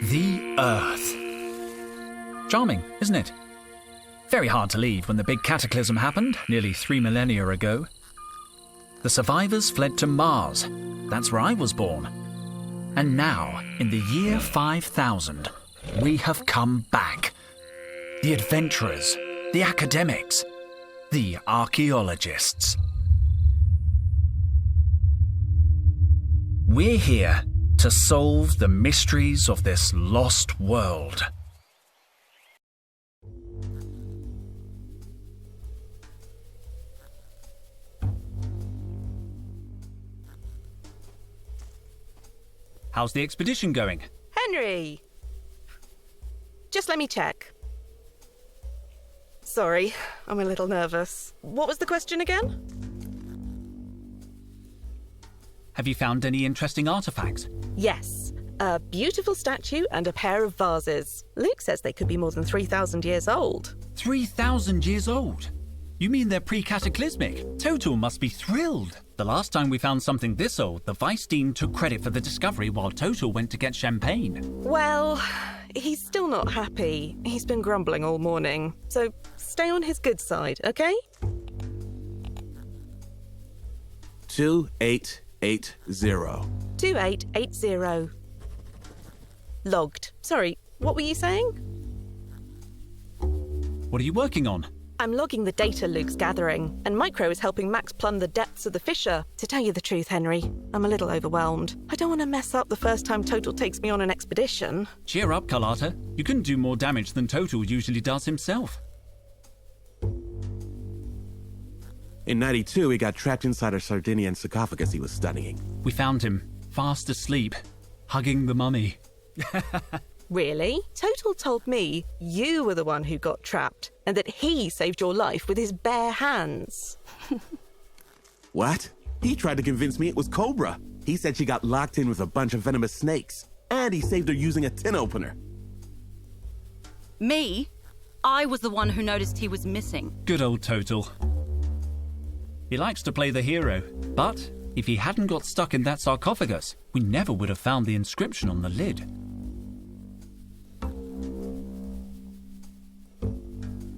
The Earth. Charming, isn't it? Very hard to leave when the big cataclysm happened nearly 3 millennia ago. The survivors fled to Mars. That's where I was born. And now, in the year 5000, we have come back. The adventurers, the academics, the archaeologists. We're here to solve the mysteries of this lost world. How's the expedition going? Henry! Just let me check. Sorry, I'm a little nervous. What was the question again? Have you found any interesting artifacts? Yes, a beautiful statue and a pair of vases. Luke says they could be more than 3,000 years old. 3,000 years old? You mean they're pre-cataclysmic? Total must be thrilled. The last time we found something this old, the Vice Dean took credit for the discovery while Total went to get champagne. Well, he's still not happy. He's been grumbling all morning. So stay on his good side, okay? 2880. 2880. Logged. Sorry, what were you saying? What are you working on? I'm logging the data Luke's gathering, and Micro is helping Max plumb the depths of the fissure. To tell you the truth, Henry, I'm a little overwhelmed. I don't want to mess up the first time Total takes me on an expedition. Cheer up, Carlotta. You can do more damage than Total usually does himself. In 92, he got trapped inside a Sardinian sarcophagus he was studying. We found him, fast asleep, hugging the mummy. Really? Total told me you were the one who got trapped, and that he saved your life with his bare hands. What? He tried to convince me it was Cobra. He said she got locked in with a bunch of venomous snakes, and he saved her using a tin opener. Me? I was the one who noticed he was missing. Good old Total. He likes to play the hero, but if he hadn't got stuck in that sarcophagus, we never would have found the inscription on the lid.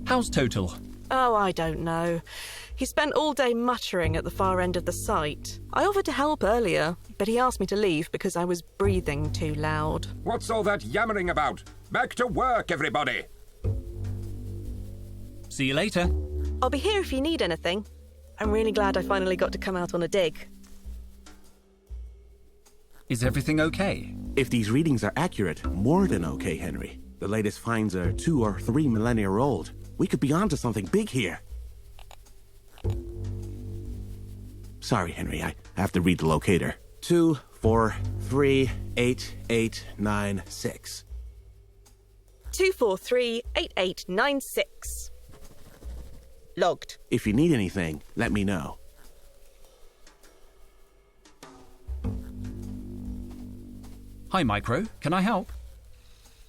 How's Total? Oh, I don't know. He spent all day muttering at the far end of the site. I offered to help earlier, but he asked me to leave because I was breathing too loud. What's all that yammering about? Back to work, everybody! See you later. I'll be here if you need anything. I'm really glad I finally got to come out on a dig. Is everything okay? If these readings are accurate, more than okay, Henry. The latest finds are 2 or 3 millennia old. We could be onto something big here. Sorry, Henry, I have to read the locator. 2438896. 2438896. Logged. If you need anything, let me know. Hi, Micro. Can I help?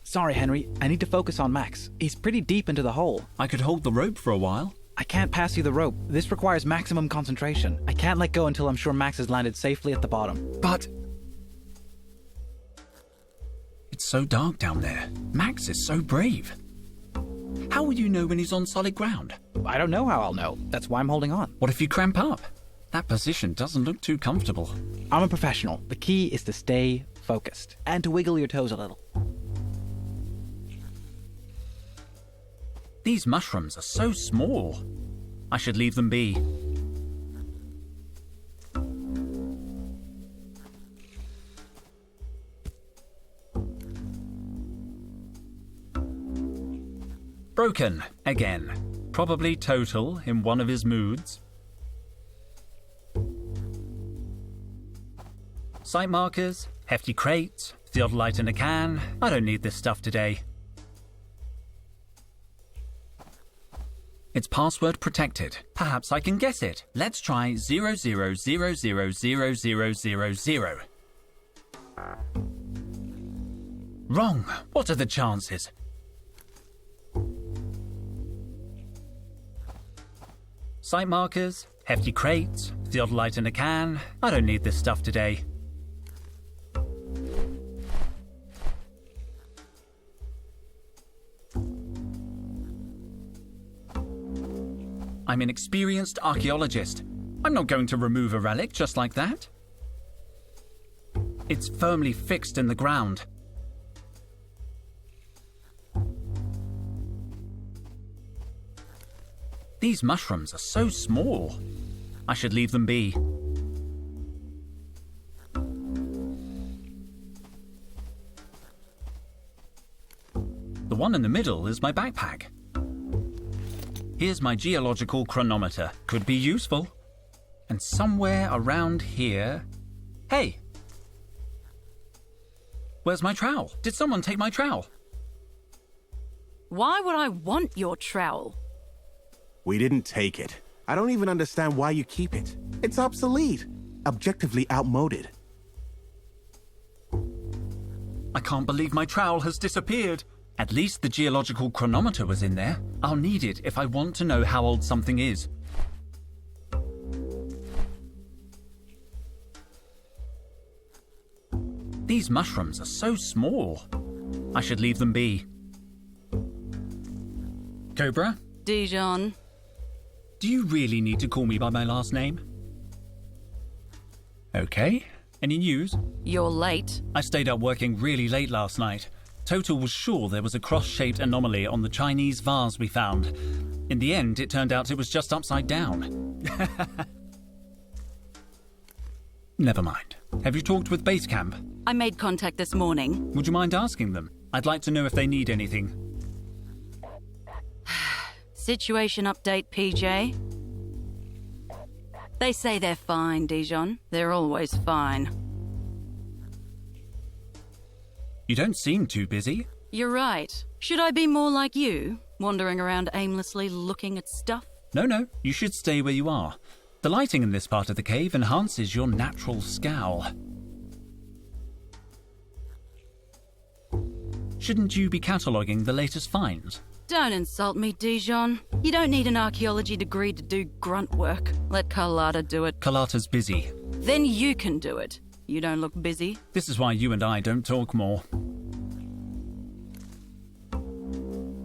Sorry, Henry. I need to focus on Max. He's pretty deep into the hole. I could hold the rope for a while. I can't pass you the rope. This requires maximum concentration. I can't let go until I'm sure Max has landed safely at the bottom. But it's so dark down there. Max is so brave. How will you know when he's on solid ground? I don't know how I'll know. That's why I'm holding on. What if you cramp up? That position doesn't look too comfortable. I'm a professional. The key is to stay focused and to wiggle your toes a little. These mushrooms are so small. I should leave them be. Broken again. Probably Total in one of his moods. Site markers, hefty crates, theodolite in a can. I don't need this stuff today. It's password protected. Perhaps I can guess it. Let's try 00000000. Wrong. What are the chances? Site markers, hefty crates, theodolite in a can. I don't need this stuff today. I'm an experienced archaeologist. I'm not going to remove a relic just like that. It's firmly fixed in the ground. These mushrooms are so small. I should leave them be. The one in the middle is my backpack. Here's my geological chronometer. Could be useful. And somewhere around here... Hey! Where's my trowel? Did someone take my trowel? Why would I want your trowel? We didn't take it. I don't even understand why you keep it. It's obsolete. Objectively outmoded. I can't believe my trowel has disappeared. At least the geological chronometer was in there. I'll need it if I want to know how old something is. These mushrooms are so small. I should leave them be. Cobra? Dijon. Do you really need to call me by my last name? Okay. Any news? You're late. I stayed up working really late last night. Total was sure there was a cross-shaped anomaly on the Chinese vase we found. In the end, it turned out it was just upside down. Never mind. Have you talked with base camp? I made contact this morning. Would you mind asking them? I'd like to know if they need anything. Situation update, PJ. They say they're fine, Dijon. They're always fine. You don't seem too busy. You're right. Should I be more like you, wandering around aimlessly looking at stuff? No, you should stay where you are. The lighting in this part of the cave enhances your natural scowl. Shouldn't you be cataloguing the latest finds? Don't insult me, Dijon. You don't need an archaeology degree to do grunt work. Let Carlotta do it. Carlotta's busy. Then you can do it. You don't look busy. This is why you and I don't talk more.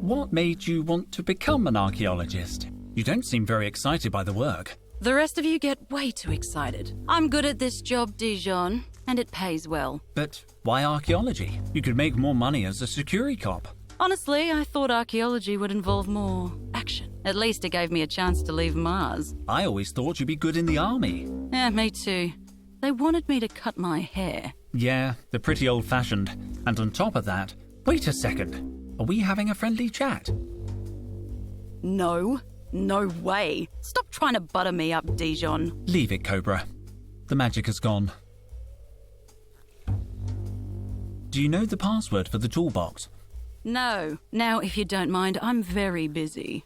What made you want to become an archaeologist? You don't seem very excited by the work. The rest of you get way too excited. I'm good at this job, Dijon, and it pays well. But why archaeology? You could make more money as a security cop. Honestly, I thought archaeology would involve more action. At least it gave me a chance to leave Mars. I always thought you'd be good in the army. Yeah, me too. They wanted me to cut my hair. Yeah, they're pretty old-fashioned. And on top of that, wait a second. Are we having a friendly chat? No way. Stop trying to butter me up, Dijon. Leave it, Cobra. The magic has gone. Do you know the password for the toolbox? No. Now, if you don't mind, I'm very busy.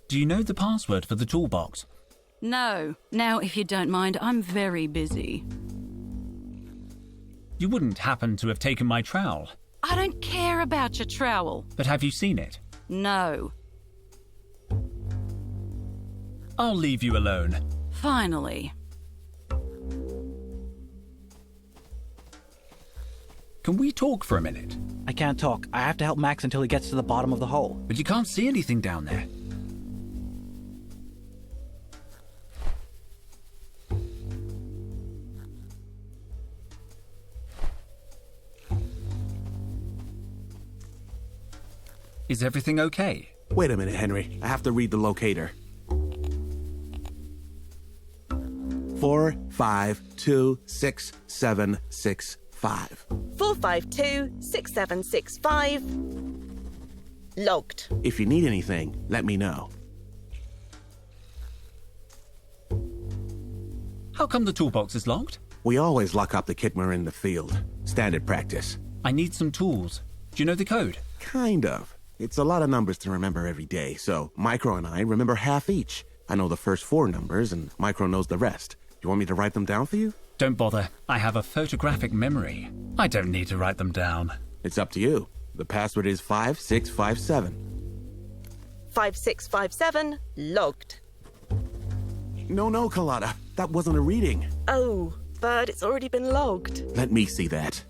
Do you know the password for the toolbox? No. Now, if you don't mind, I'm very busy. You wouldn't happen to have taken my trowel. I don't care about your trowel. But have you seen it? No. I'll leave you alone. Finally. Can we talk for a minute? I can't talk. I have to help Max until he gets to the bottom of the hole. But you can't see anything down there. Is everything okay? Wait a minute, Henry. I have to read the locator. 4526765. 4526765. Logged. If you need anything, let me know. How come the toolbox is locked? We always lock up the kit when we're in the field. Standard practice. I need some tools. Do you know the code? Kind of. It's a lot of numbers to remember every day, so Micro and I remember half each. I know the first 4 numbers, and Micro knows the rest. You want me to write them down for you? Don't bother. I have a photographic memory. I don't need to write them down. It's up to you. The password is 5657. 5657. Logged. No, Carlotta. That wasn't a reading. Oh, but it's already been logged. Let me see that.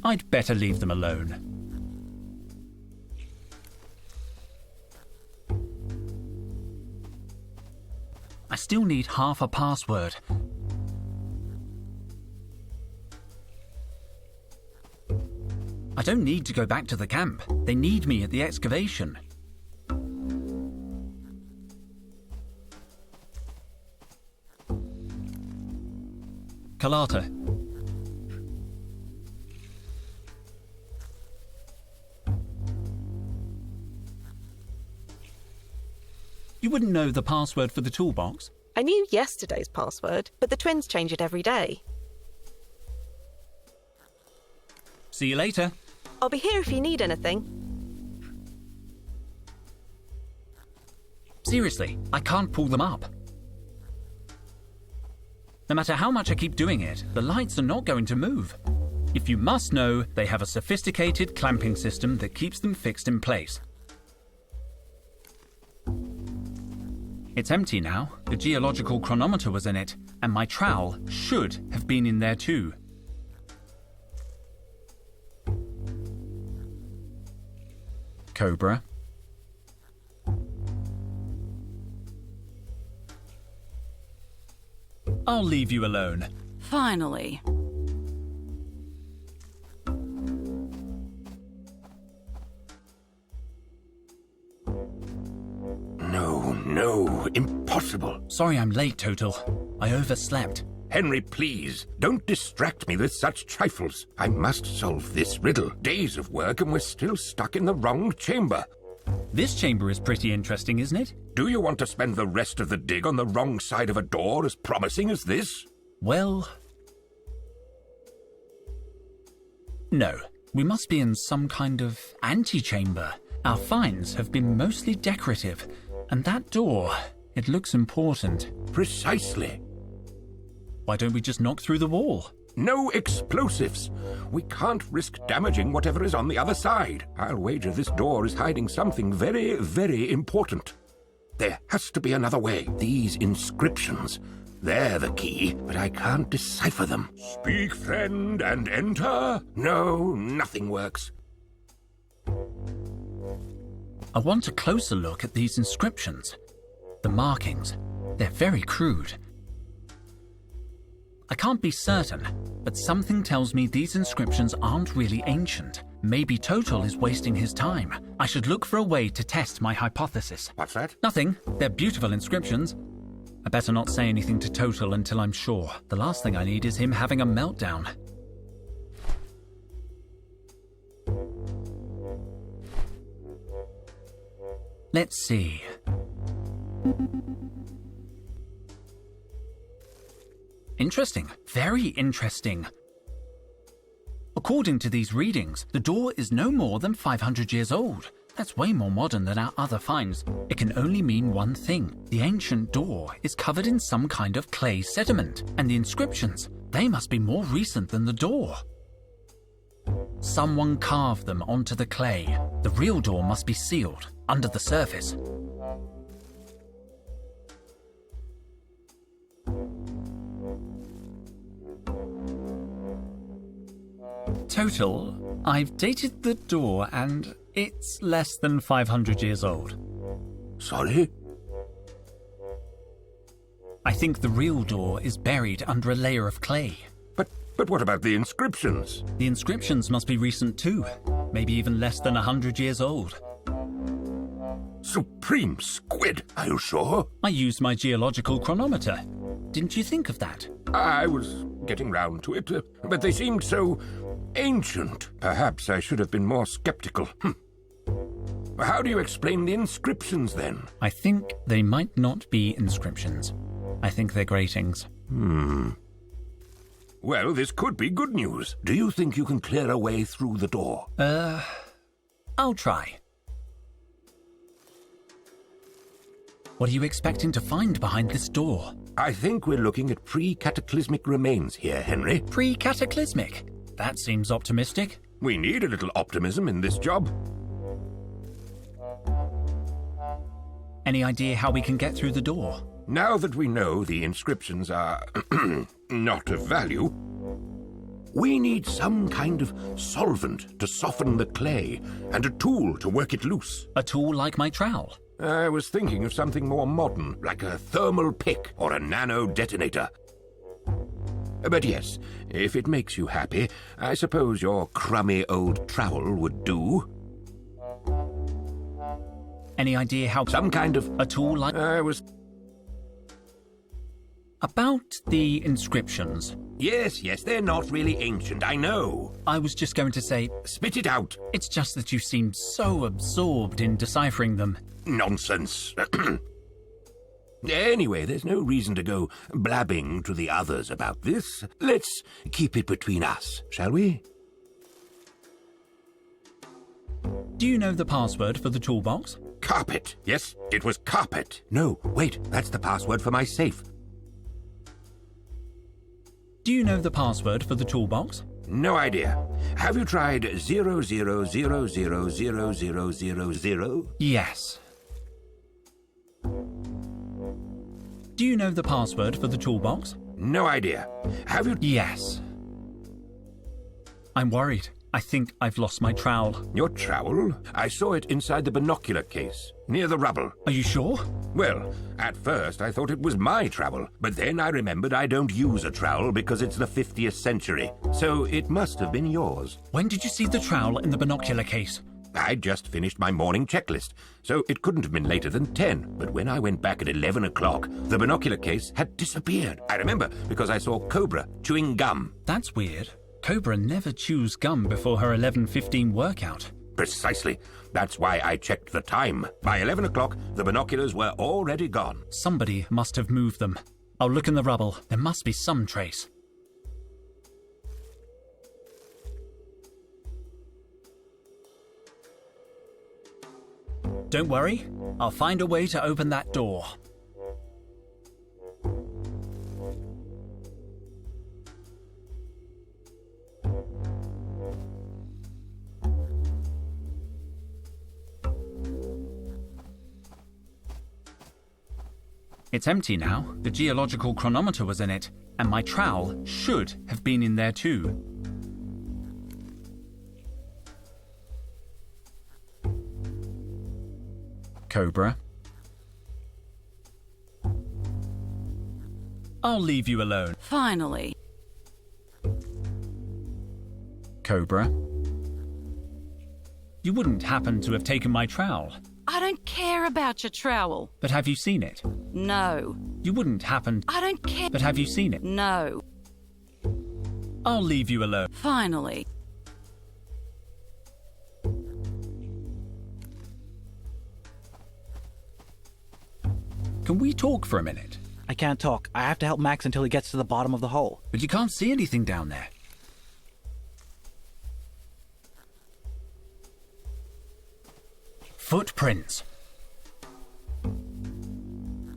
I'd better leave them alone. I still need half a password. I don't need to go back to the camp. They need me at the excavation. Carlotta. You wouldn't know the password for the toolbox? I knew yesterday's password, but the twins change it every day. See you later. I'll be here if you need anything. Seriously, I can't pull them up. No matter how much I keep doing it, the lights are not going to move. If you must know, they have a sophisticated clamping system that keeps them fixed in place. It's empty now. The geological chronometer was in it, and my trowel should have been in there too. Cobra. I'll leave you alone. Finally. No, impossible. Sorry I'm late, Total. I overslept. Henry, please, don't distract me with such trifles. I must solve this riddle. Days of work and we're still stuck in the wrong chamber. This chamber is pretty interesting, isn't it? Do you want to spend the rest of the dig on the wrong side of a door as promising as this? Well... no. We must be in some kind of antechamber. Our finds have been mostly decorative. And that door, it looks important. Precisely. Why don't we just knock through the wall? No explosives. We can't risk damaging whatever is on the other side. I'll wager this door is hiding something very, very important. There has to be another way. These inscriptions, they're the key, but I can't decipher them. Speak, friend, and enter? No, nothing works. I want a closer look at these inscriptions. The markings, they're very crude. I can't be certain, but something tells me these inscriptions aren't really ancient. Maybe Total is wasting his time. I should look for a way to test my hypothesis. What's that? Nothing. They're beautiful inscriptions. I better not say anything to Total until I'm sure. The last thing I need is him having a meltdown. Let's see. Interesting. Very interesting. According to these readings, the door is no more than 500 years old. That's way more modern than our other finds. It can only mean one thing. The ancient door is covered in some kind of clay sediment, and the inscriptions, they must be more recent than the door. Someone carved them onto the clay. The real door must be sealed, under the surface. Total, I've dated the door and it's less than 500 years old. Sorry? I think the real door is buried under a layer of clay. But what about the inscriptions? The inscriptions must be recent too, maybe even less than 100 years old. Supreme squid, are you sure? I used my geological chronometer. Didn't you think of that? I was getting round to it, but they seemed so ancient. Perhaps I should have been more skeptical. How do you explain the inscriptions then? I think they might not be inscriptions. I think they're gratings. Well, this could be good news. Do you think you can clear a way through the door? I'll try. What are you expecting to find behind this door? I think we're looking at pre-cataclysmic remains here, Henry. Pre-cataclysmic? That seems optimistic. We need a little optimism in this job. Any idea how we can get through the door? Now that we know the inscriptions are not of value, We need some kind of solvent to soften the clay, and a tool to work it loose. A tool like my trowel. I was thinking of something more modern, like a thermal pick or a nano detonator. But yes, if it makes you happy, I suppose your crummy old trowel would do. Any idea how... Some kind of... A tool like... I was... About the inscriptions. Yes, they're not really ancient, I know. I was just going to say... Spit it out. It's just that you seemed so absorbed in deciphering them. Nonsense. Anyway, there's no reason to go blabbing to the others about this. Let's keep it between us, shall we? Do you know the password for the toolbox? Carpet. Yes, it was carpet. No, wait, that's the password for my safe. Do you know the password for the toolbox? No idea. Have you tried 00000000? Yes. Do you know the password for the toolbox? No idea. Have you... Yes. I'm worried. I think I've lost my trowel. Your trowel? I saw it inside the binocular case, near the rubble. Are you sure? Well, at first I thought it was my trowel, but then I remembered I don't use a trowel because it's the 50th century, so it must have been yours. When did you see the trowel in the binocular case? I'd just finished my morning checklist, so it couldn't have been later than 10. But when I went back at 11 o'clock, the binocular case had disappeared. I remember because I saw Cobra chewing gum. That's weird. Cobra never chews gum before her 11:15 workout. Precisely. That's why I checked the time. By 11 o'clock, the binoculars were already gone. Somebody must have moved them. I'll look in the rubble. There must be some trace. Don't worry. I'll find a way to open that door. It's empty now. The geological chronometer was in it, and my trowel should have been in there too. Cobra. I'll leave you alone. Finally. Cobra. You wouldn't happen to have taken my trowel. I don't care about your trowel. But have you seen it? No. You wouldn't happen... I don't care. But have you seen it? No. I'll leave you alone. Finally. Can we talk for a minute? I can't talk. I have to help Max until he gets to the bottom of the hole. But you can't see anything down there. Footprints.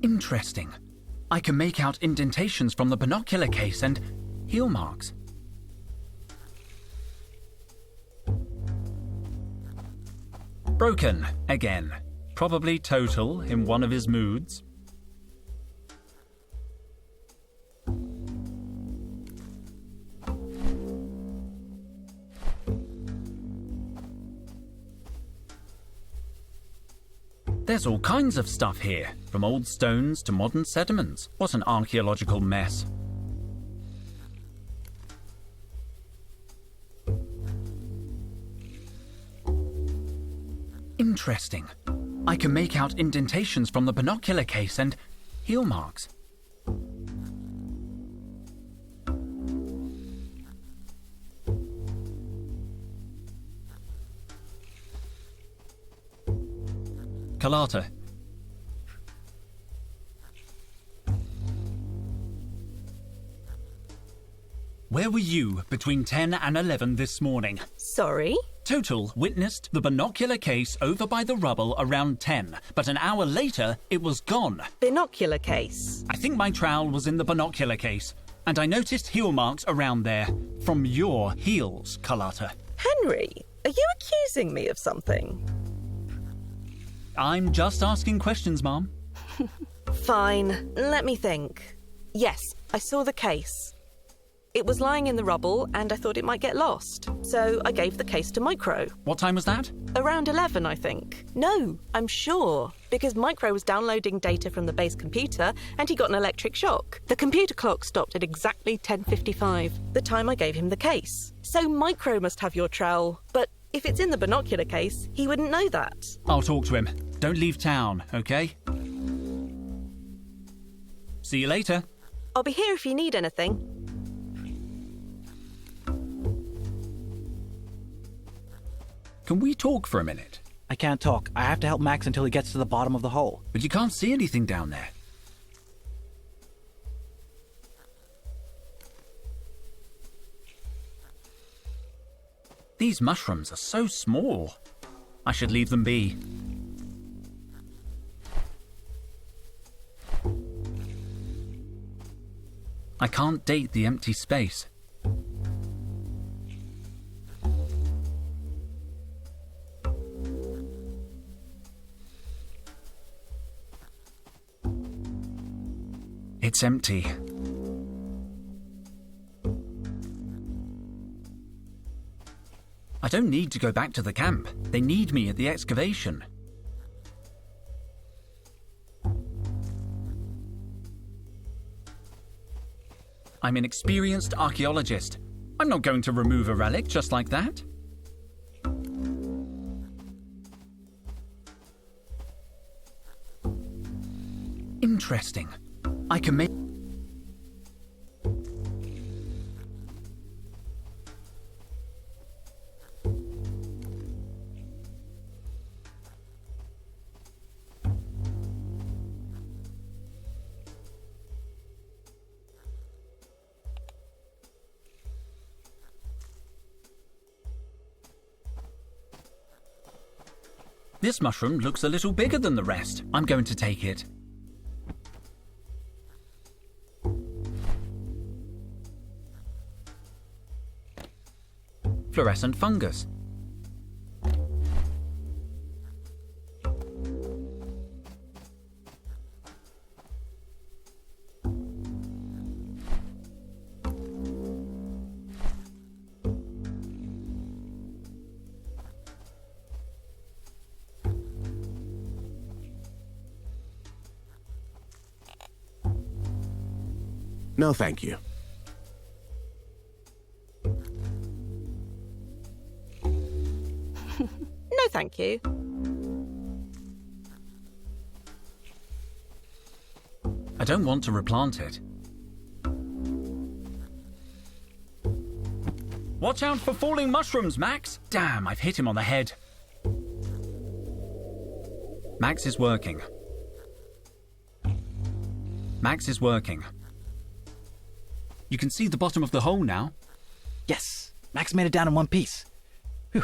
Interesting. I can make out indentations from the binocular case and heel marks. Broken again. Probably Total in one of his moods. There's all kinds of stuff here, from old stones to modern sediments. What an archaeological mess. Interesting. I can make out indentations from the binocular case and heel marks. Carlotta. Where were you between 10 and 11 this morning? Sorry? Total witnessed the binocular case over by the rubble around 10, but an hour later, it was gone. Binocular case. I think my trowel was in the binocular case, and I noticed heel marks around there from your heels, Carlotta. Henry, are you accusing me of something? I'm just asking questions, Mom. Fine, let me think. Yes, I saw the case. It was lying in the rubble and I thought it might get lost. So I gave the case to Micro. What time was that? Around 11, I think. No, I'm sure. Because Micro was downloading data from the base computer and he got an electric shock. The computer clock stopped at exactly 10:55, the time I gave him the case. So Micro must have your trowel. But if it's in the binocular case, he wouldn't know that. I'll talk to him. Don't leave town, okay? See you later. I'll be here if you need anything. Can we talk for a minute? I can't talk. I have to help Max until he gets to the bottom of the hole. But you can't see anything down there. These mushrooms are so small. I should leave them be. I can't date the empty space. It's empty. I don't need to go back to the camp. They need me at the excavation. I'm an experienced archaeologist. I'm not going to remove a relic just like that. Interesting. I can make... This mushroom looks a little bigger than the rest. I'm going to take it. Fluorescent fungus. No, thank you. No, thank you. I don't want to replant it. Watch out for falling mushrooms, Max! Damn, I've hit him on the head. Max is working. Max is working. You can see the bottom of the hole now. Yes! Max made it down in one piece. Whew.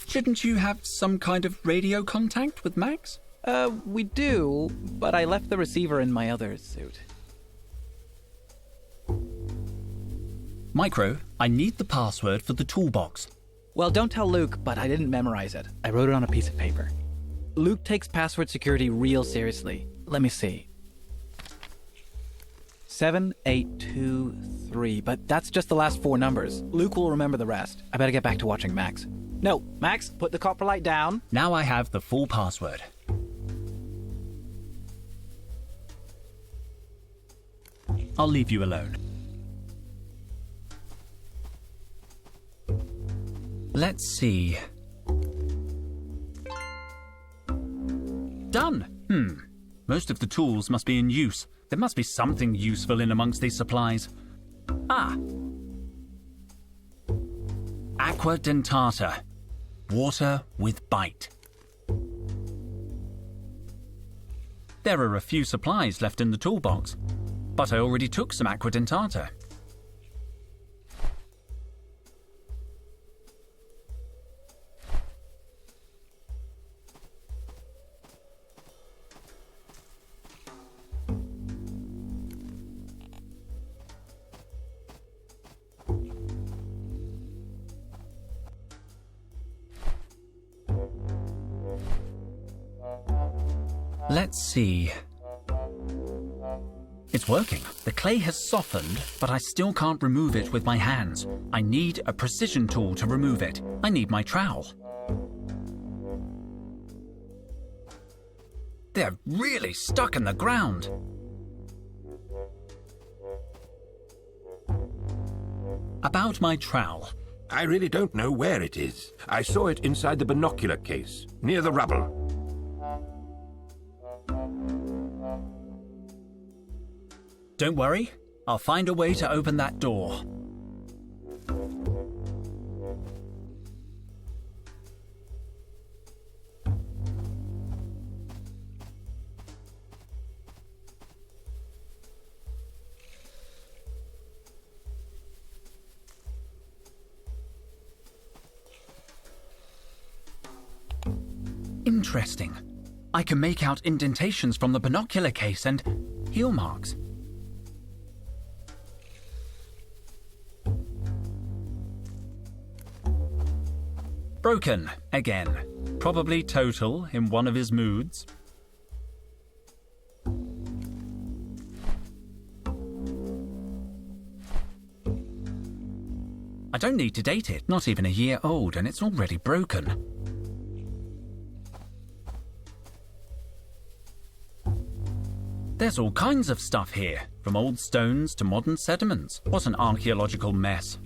Shouldn't you have some kind of radio contact with Max? We do, but I left the receiver in my other suit. Micro, I need the password for the toolbox. Well, don't tell Luke, but I didn't memorize it. I wrote it on a piece of paper. Luke takes password security real seriously. Let me see. 7823, but that's just the last four numbers. Luke will remember the rest. I better get back to watching Max. No, Max, put the copper light down. Now I have the full password. I'll leave you alone. Let's see. Done! Most of the tools must be in use. There must be something useful in amongst these supplies. Ah! Aqua dentata. Water with bite. There are a few supplies left in the toolbox, but I already took some aqua dentata. Let's see. It's working. The clay has softened, but I still can't remove it with my hands. I need a precision tool to remove it. I need my trowel. They're really stuck in the ground. About my trowel. I really don't know where it is. I saw it inside the binocular case, near the rubble. Don't worry, I'll find a way to open that door. Interesting. I can make out indentations from the binocular case and heel marks. Broken, again. Probably Total in one of his moods. I don't need to date it, not even a year old, and it's already broken. There's all kinds of stuff here, from old stones to modern sediments. What an archaeological mess.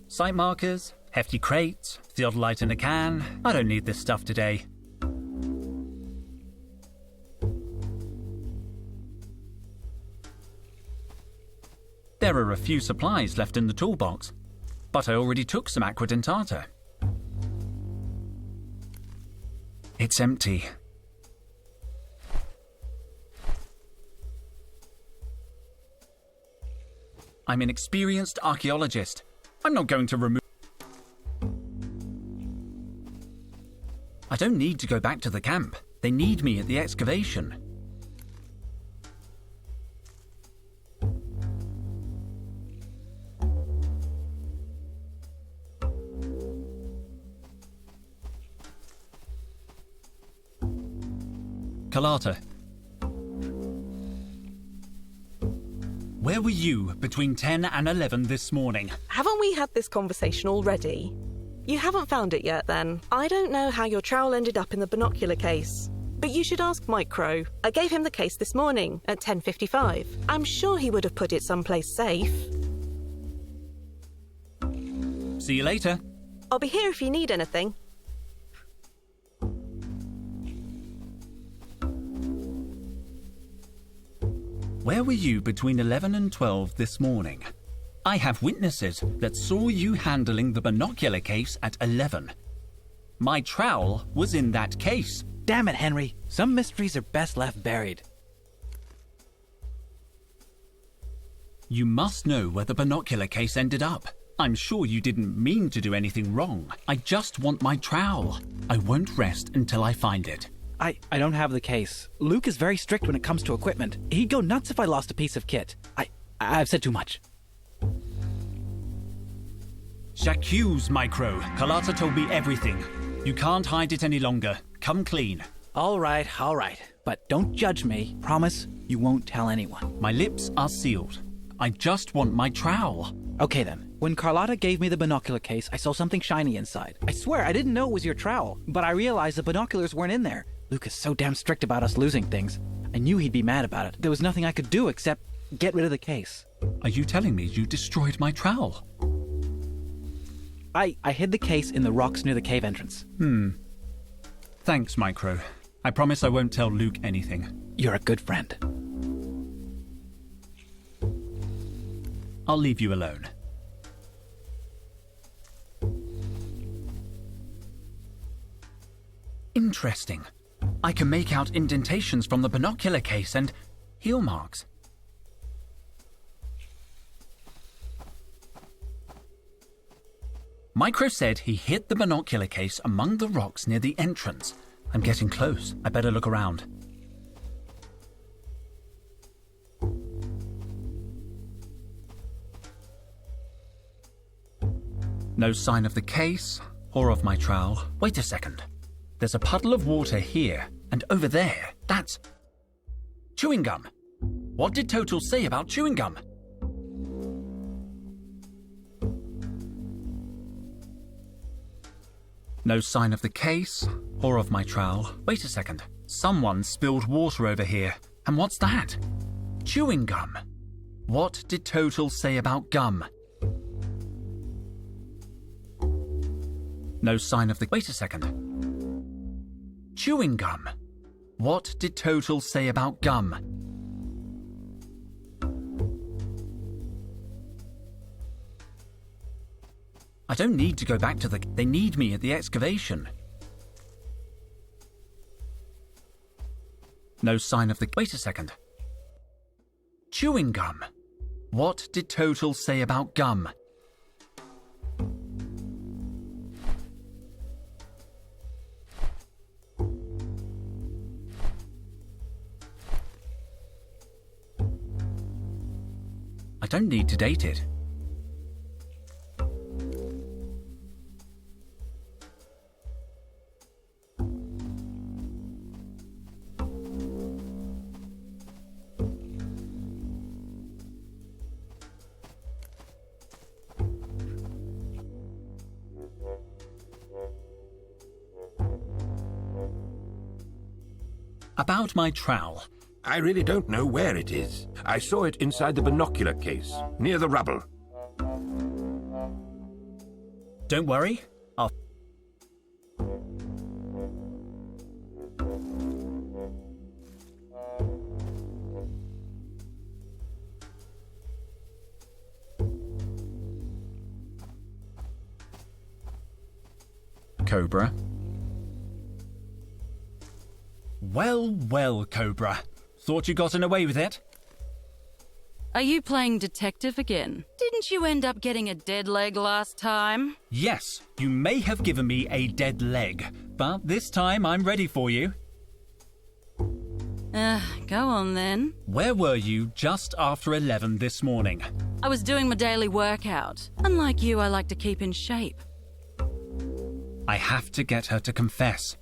Site markers, hefty crates, theodolite in a can. I don't need this stuff today. There are a few supplies left in the toolbox, but I already took some aquadentata. It's empty. I'm an experienced archaeologist. I'm not going to remove... I don't need to go back to the camp. They need me at the excavation. Carlotta. Where were you between 10 and 11 this morning? Haven't we had this conversation already? You haven't found it yet, then. I don't know how your trowel ended up in the binocular case, but you should ask Micro. I gave him the case this morning at 10:55. I'm sure he would have put it someplace safe. See you later. I'll be here if you need anything. Where were you between 11 and 12 this morning? I have witnesses that saw you handling the binocular case at 11. My trowel was in that case. Damn it, Henry. Some mysteries are best left buried. You must know where the binocular case ended up. I'm sure you didn't mean to do anything wrong. I just want my trowel. I won't rest until I find it. I don't have the case. Luke is very strict when it comes to equipment. He'd go nuts if I lost a piece of kit. I've said too much. J'accuse, Micro. Carlotta told me everything. You can't hide it any longer. Come clean. All right. But don't judge me. Promise you won't tell anyone. My lips are sealed. I just want my trowel. Okay then. When Carlotta gave me the binocular case, I saw something shiny inside. I swear I didn't know it was your trowel, but I realized the binoculars weren't in there. Luke is so damn strict about us losing things. I knew he'd be mad about it. There was nothing I could do except get rid of the case. Are you telling me you destroyed my trowel? I hid the case in the rocks near the cave entrance. Thanks, Micro. I promise I won't tell Luke anything. You're a good friend. I'll leave you alone. Interesting. I can make out indentations from the binocular case and heel marks. Micro said he hid the binocular case among the rocks near the entrance. I'm getting close. I better look around. No sign of the case or of my trowel. Wait a second. There's a puddle of water here, and over there, that's... chewing gum. What did Total say about chewing gum? No sign of the case, or of my trowel. Wait a second. Someone spilled water over here. And what's that? Chewing gum. What did Total say about gum? No sign of the... Wait a second. Chewing gum. What did Total say about gum? I don't need to go back to the... They need me at the excavation. No sign of the... Wait a second. Chewing gum. What did Total say about gum? I don't need to date it. About my trowel. I really don't know where it is. I saw it inside the binocular case, near the rubble. Don't worry. I'll... Cobra. Well, well, Cobra. Thought you gotten away with it? Are you playing detective again? Didn't you end up getting a dead leg last time? Yes, you may have given me a dead leg, but this time I'm ready for you. Go on then. Where were you just after 11 this morning? I was doing my daily workout. Unlike you, I like to keep in shape. I have to get her to confess.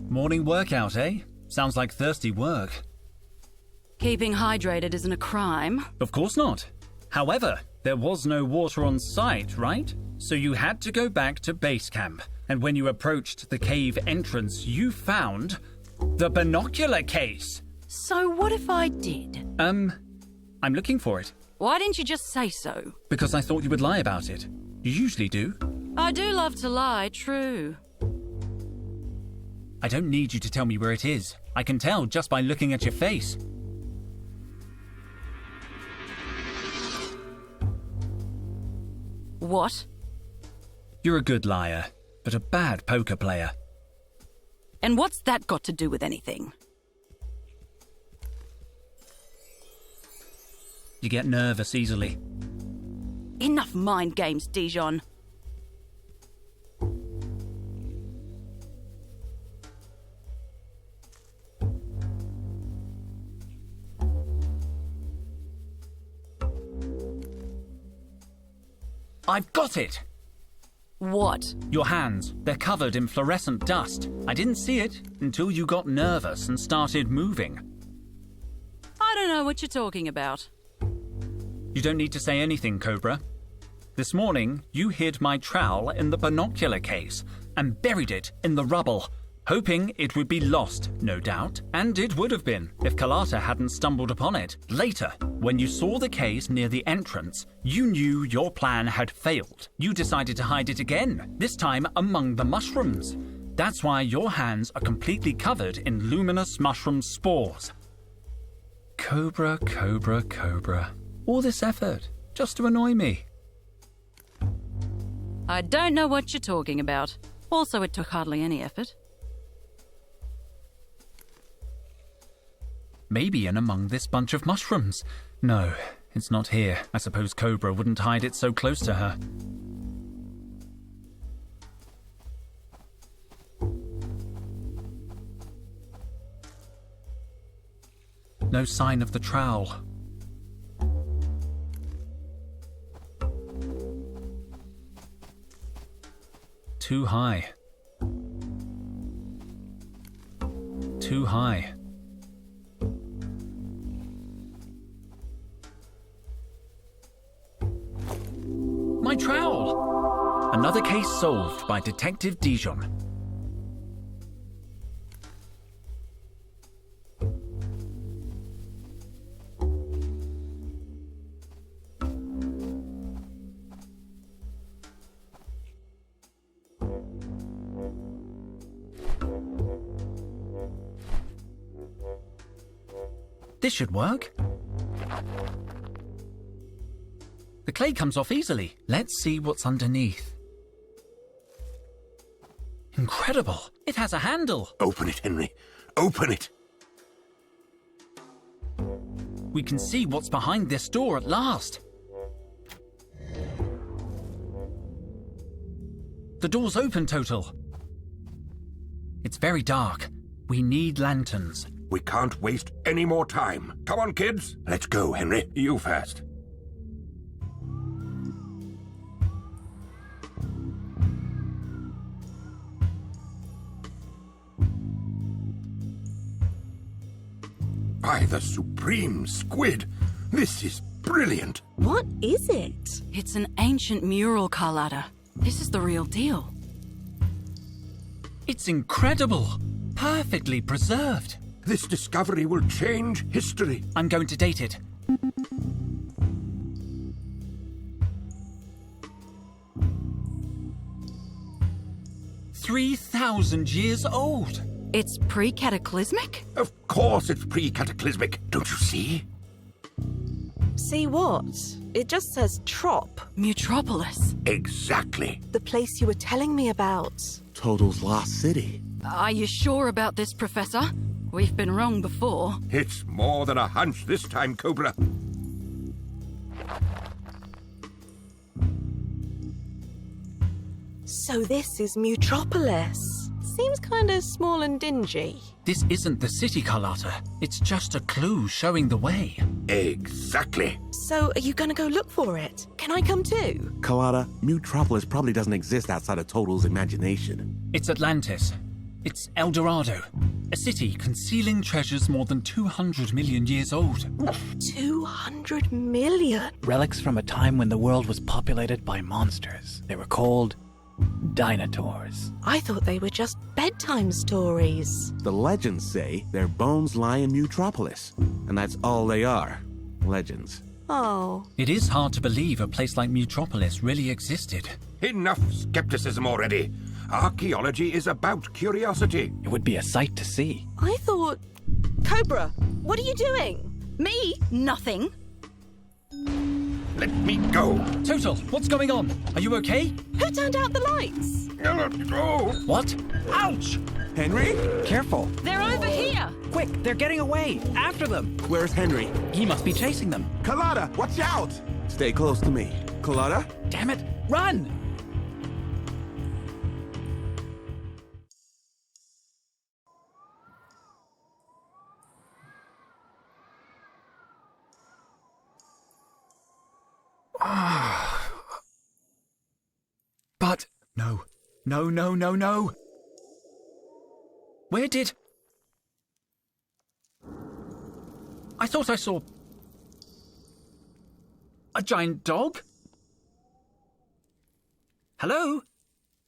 Morning workout, eh? Sounds like thirsty work. Keeping hydrated isn't a crime. Of course not. However, there was no water on site, right? So you had to go back to base camp. And when you approached the cave entrance, you found the binocular case. So what if I did? I'm looking for it. Why didn't you just say so? Because I thought you would lie about it. You usually do. I do love to lie, true. I don't need you to tell me where it is. I can tell just by looking at your face. What? You're a good liar, but a bad poker player. And what's that got to do with anything? You get nervous easily. Enough mind games, Dijon. I've got it! What? Your hands. They're covered in fluorescent dust. I didn't see it until you got nervous and started moving. I don't know what you're talking about. You don't need to say anything, Cobra. This morning, you hid my trowel in the binocular case and buried it in the rubble, hoping it would be lost, no doubt. And it would have been if Carlotta hadn't stumbled upon it. Later, when you saw the case near the entrance, you knew your plan had failed. You decided to hide it again, this time among the mushrooms. That's why your hands are completely covered in luminous mushroom spores. Cobra, Cobra, Cobra. All this effort, just to annoy me. I don't know what you're talking about. Also, it took hardly any effort. Maybe in among this bunch of mushrooms. No, it's not here. I suppose Cobra wouldn't hide it so close to her. No sign of the trowel. Too high. Too high. My trowel! Another case solved by Detective Dijon. This should work. The clay comes off easily. Let's see what's underneath. Incredible! It has a handle. Open it, Henry. Open it. We can see what's behind this door at last. The door's open, Total. It's very dark. We need lanterns. We can't waste any more time. Come on, kids. Let's go, Henry. You first. By the supreme squid, this is brilliant. What is it? It's an ancient mural, Carlotta. This is the real deal. It's incredible. Perfectly preserved. This discovery will change history. I'm going to date it. $3,000 old. It's pre-cataclysmic? Of course it's pre-cataclysmic. Don't you see? See what? It just says Trop. Mutropolis. Exactly. The place you were telling me about. Total's lost city. Are you sure about this, Professor? We've been wrong before. It's more than a hunch this time, Cobra. So this is Mutropolis. Seems kind of small and dingy. This isn't the city, Carlotta. It's just a clue showing the way. Exactly. So are you going to go look for it? Can I come too? Carlotta, Mutropolis probably doesn't exist outside of Total's imagination. It's Atlantis. It's El Dorado. A city concealing treasures more than 200 million years old. 200 million? Relics from a time when the world was populated by monsters. They were called dinosaurs. I thought they were just bedtime stories. The legends say their bones lie in Mutropolis, and that's all they are. Legends. Oh. It is hard to believe a place like Mutropolis really existed. Enough skepticism already. Archaeology is about curiosity. It would be a sight to see. I thought... Cobra, what are you doing? Me? Nothing. Let me go. Total, what's going on? Are you okay? Who turned out the lights? Go. What? Ouch! Henry? Careful! They're over here! Quick, they're getting away! After them! Where's Henry? He must be chasing them. Carlotta, watch out! Stay close to me. Carlotta? Damn it! Run! But... No. No, no, no, no! Where did... I thought I saw... a giant dog? Hello?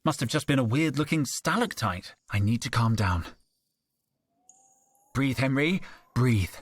Must have just been a weird-looking stalactite. I need to calm down. Breathe, Henry. Breathe.